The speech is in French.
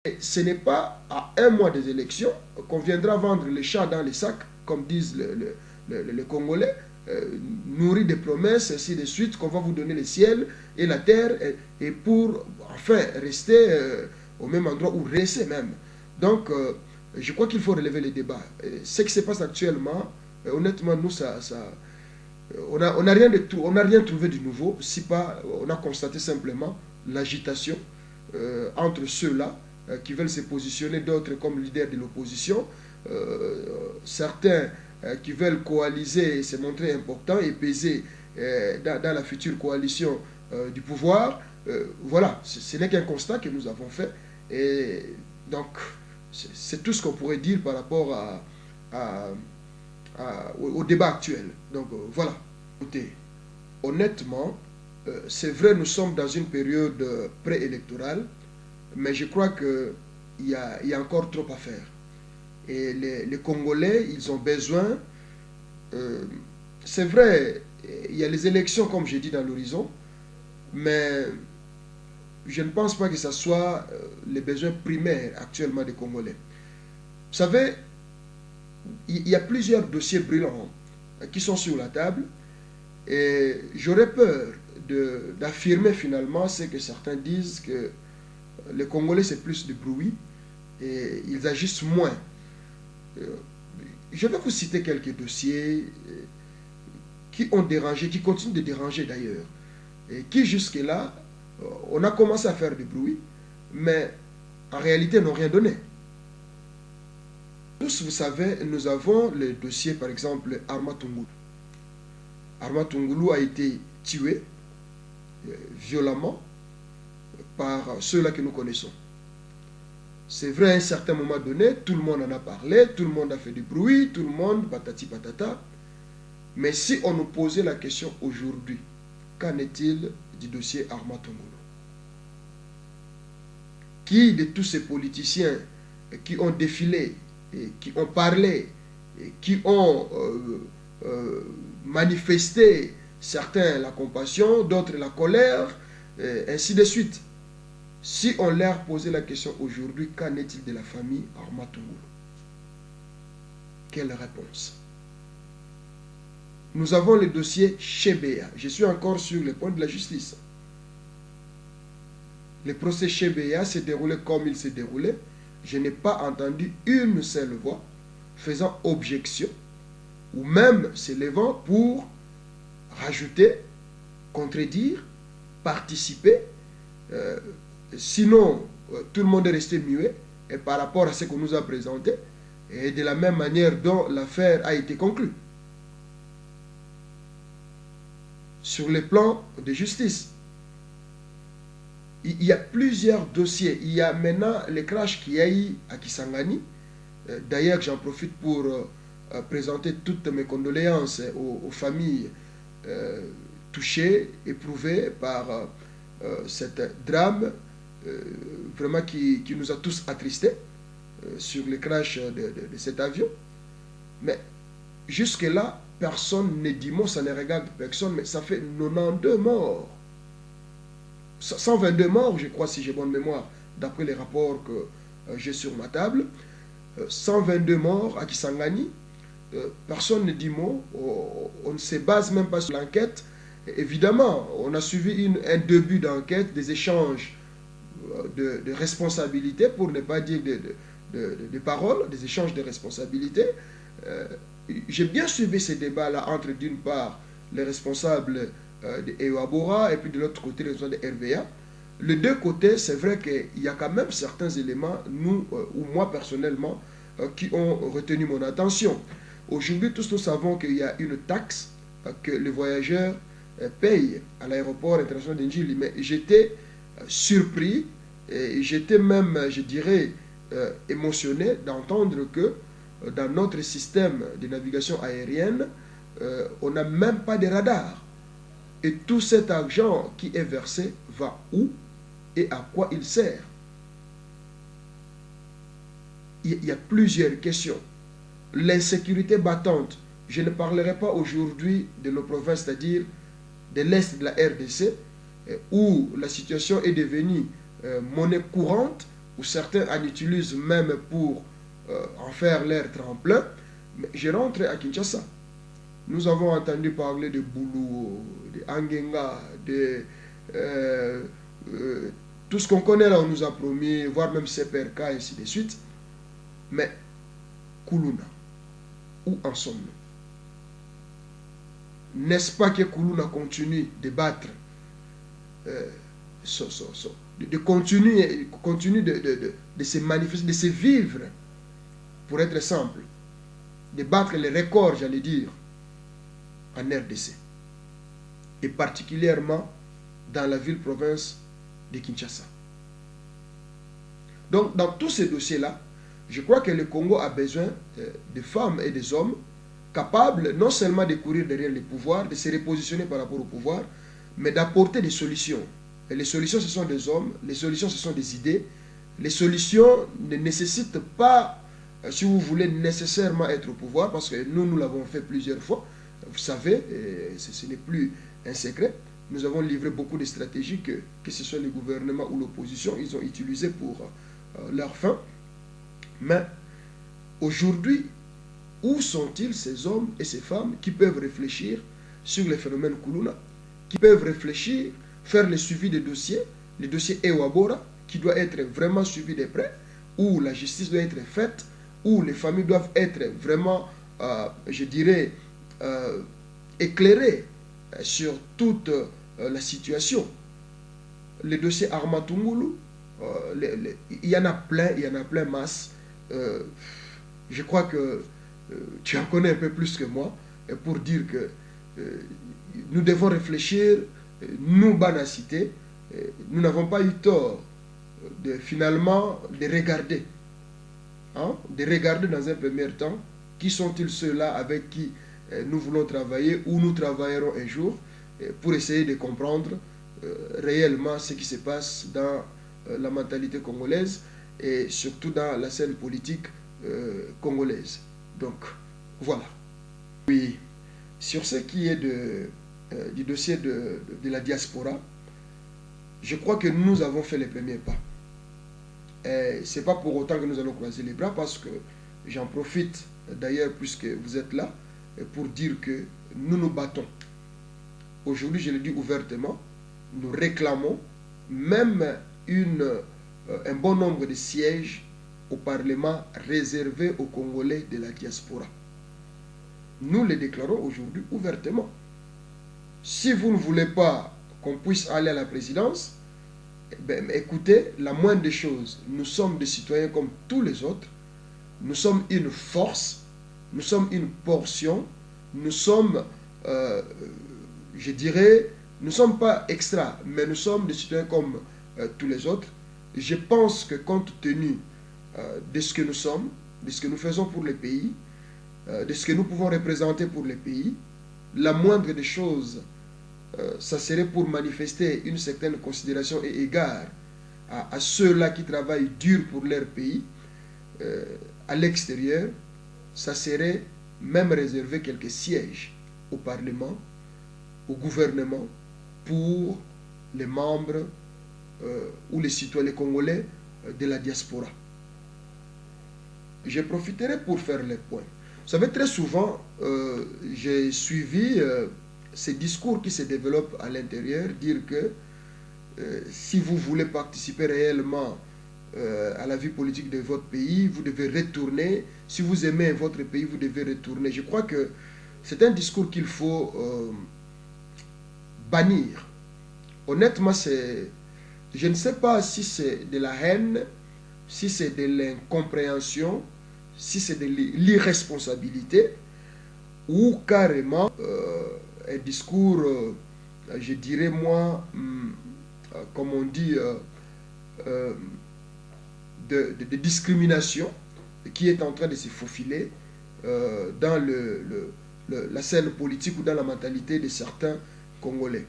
Et ce n'est pas à un mois des élections qu'on viendra vendre les chats dans les sacs, comme disent les Congolais, nourris de promesses, ainsi de suite, qu'on va vous donner le ciel et la terre, et pour enfin rester au même endroit, ou rester même. Donc, je crois qu'il faut relever les débats. Ce qui se passe actuellement, honnêtement, nous, on n'a rien, rien trouvé de nouveau, si pas on a constaté simplement l'agitation entre ceux-là qui veulent se positionner, d'autres comme leaders de l'opposition, certains qui veulent coaliser et se montrer importants et peser dans la future coalition du pouvoir. Voilà, ce n'est qu'un constat que nous avons fait. Et donc, c'est tout ce qu'on pourrait dire par rapport au débat actuel. Donc, voilà. Écoutez, honnêtement, c'est vrai, nous sommes dans une période préélectorale, mais je crois qu'il y a encore trop à faire. Et les Congolais, ils ont besoin, c'est vrai, il y a les élections, comme j'ai dit, dans l'horizon, mais je ne pense pas que ce soit les besoins primaires actuellement des Congolais. Vous savez, il y a plusieurs dossiers brûlants qui sont sur la table, et j'aurais peur d'affirmer finalement ce que certains disent, que les Congolais c'est plus de bruit et ils agissent moins. Je vais vous citer quelques dossiers qui ont dérangé, qui continuent de déranger d'ailleurs, et qui jusque-là, on a commencé à faire du bruit, mais en réalité n'ont rien donné. Tous, vous savez, nous avons le dossier, par exemple, Arma Tungulu. Arma Tungulu a été tué violemment par ceux-là que nous connaissons. C'est vrai, à un certain moment donné, tout le monde en a parlé, tout le monde a fait du bruit, tout le monde, patati patata. Mais si on nous posait la question aujourd'hui, qu'en est-il du dossier Arma Tungulu? Qui de tous ces politiciens qui ont défilé, et qui ont parlé, et qui ont manifesté, certains la compassion, d'autres la colère, ainsi de suite. Si on leur posait la question aujourd'hui, qu'en est-il de la famille Arma Tungulu? Quelle réponse? Nous avons le dossier Chebeya. Je suis encore sur le point de la justice. Le procès Chebeya s'est déroulé comme il s'est déroulé. Je n'ai pas entendu une seule voix faisant objection ou même s'élevant pour rajouter, contredire, participer. Sinon, tout le monde est resté muet et par rapport à ce qu'on nous a présenté et de la même manière dont l'affaire a été conclue. Sur le plan de justice, il y a plusieurs dossiers. Il y a maintenant le crash qu'il y a eu à Kisangani. D'ailleurs, j'en profite pour présenter toutes mes condoléances aux familles touchées, éprouvées par cet drame vraiment qui nous a tous attristés sur le crash de cet avion. Mais jusque-là, personne ne dit mot, ça ne regarde personne, mais ça fait 92 morts. 122 morts, je crois, si j'ai bonne mémoire, d'après les rapports que j'ai sur ma table. 122 morts à Kisangani. Personne ne dit mot. On ne se base même pas sur l'enquête. Évidemment, on a suivi un début d'enquête, des échanges de responsabilités, pour ne pas dire de paroles, des échanges de responsabilités. J'ai bien suivi ces débats-là entre, d'une part, les responsables de EOABORA et puis de l'autre côté, les responsables de RVA. Les deux côtés, c'est vrai qu'il y a quand même certains éléments, nous, ou moi personnellement, qui ont retenu mon attention. Aujourd'hui, tous nous savons qu'il y a une taxe que les voyageurs payent à l'aéroport international d'Indjili. Mais j'étais surpris et j'étais même, je dirais, émotionné d'entendre que dans notre système de navigation aérienne, on n'a même pas de radar. Et tout cet argent qui est versé va où et à quoi il sert? Il y a plusieurs questions. L'insécurité battante, je ne parlerai pas aujourd'hui de nos provinces, c'est-à-dire de l'Est de la RDC, où la situation est devenue monnaie courante ou certains en utilisent même pour en faire leur tremplin. Mais je rentre à Kinshasa. Nous avons entendu parler de Boulou, de Angenga, de tout ce qu'on connaît là, on nous a promis, voire même CPRK, et ainsi de suite. Mais Koulouna, où en sommes-nous? N'est-ce pas que Koulouna continue de battre, continue de se manifester, de se vivre, pour être simple, de battre les records, j'allais dire, en RDC, et particulièrement dans la ville-province de Kinshasa. Donc, dans tous ces dossiers-là, je crois que le Congo a besoin de femmes et des hommes capables non seulement de courir derrière les pouvoirs, de se repositionner par rapport au pouvoir, mais d'apporter des solutions. Et les solutions, ce sont des hommes, les solutions, ce sont des idées. Les solutions ne nécessitent pas, si vous voulez, nécessairement être au pouvoir, parce que nous l'avons fait plusieurs fois. Vous savez, ce n'est plus un secret. Nous avons livré beaucoup de stratégies que ce soit le gouvernement ou l'opposition, ils ont utilisées pour leur fin. Mais aujourd'hui, où sont-ils ces hommes et ces femmes qui peuvent réfléchir sur les phénomènes Koulouna, qui peuvent réfléchir, faire le suivi des dossiers, le dossier Ewabora, qui doit être vraiment suivi de près, où la justice doit être faite, où les familles doivent être vraiment, je dirais, éclairées sur toute la situation. Le dossier Armatungulu, il y en a plein masse. Je crois que tu en connais un peu plus que moi, pour dire que nous devons réfléchir, nous, Banacité, nous n'avons pas eu tort finalement de regarder. De regarder dans un premier temps qui sont-ils ceux-là avec qui nous voulons travailler ou nous travaillerons un jour pour essayer de comprendre réellement ce qui se passe dans la mentalité congolaise et surtout dans la scène politique congolaise. Donc, voilà. Oui, sur ce qui est du dossier de la diaspora, je crois que nous avons fait les premiers pas. Ce n'est pas pour autant que nous allons croiser les bras, parce que j'en profite d'ailleurs, puisque vous êtes là, pour dire que nous nous battons. Aujourd'hui, je le dis ouvertement, nous réclamons même un bon nombre de sièges au Parlement réservés aux Congolais de la diaspora. Nous les déclarons aujourd'hui ouvertement. Si vous ne voulez pas qu'on puisse aller à la présidence, écoutez, la moindre des choses, nous sommes des citoyens comme tous les autres, nous sommes une force, nous sommes une portion, nous sommes, je dirais, nous ne sommes pas extra, mais nous sommes des citoyens comme tous les autres. Je pense que compte tenu de ce que nous sommes, de ce que nous faisons pour les pays, de ce que nous pouvons représenter pour les pays, la moindre des choses, ça serait pour manifester une certaine considération et égard à ceux-là qui travaillent dur pour leur pays. À l'extérieur, ça serait même réserver quelques sièges au Parlement, au gouvernement, pour les membres ou les citoyens congolais de la diaspora. Je profiterai pour faire les points. Vous savez, très souvent, j'ai suivi ces discours qui se développent à l'intérieur, dire que si vous voulez participer réellement à la vie politique de votre pays, vous devez retourner. Si vous aimez votre pays, vous devez retourner. Je crois que c'est un discours qu'il faut bannir. Honnêtement, je ne sais pas si c'est de la haine, si c'est de l'incompréhension, si c'est de l'irresponsabilité, ou carrément un discours, je dirais moi, comme on dit, de discrimination qui est en train de se faufiler dans la scène politique ou dans la mentalité de certains Congolais.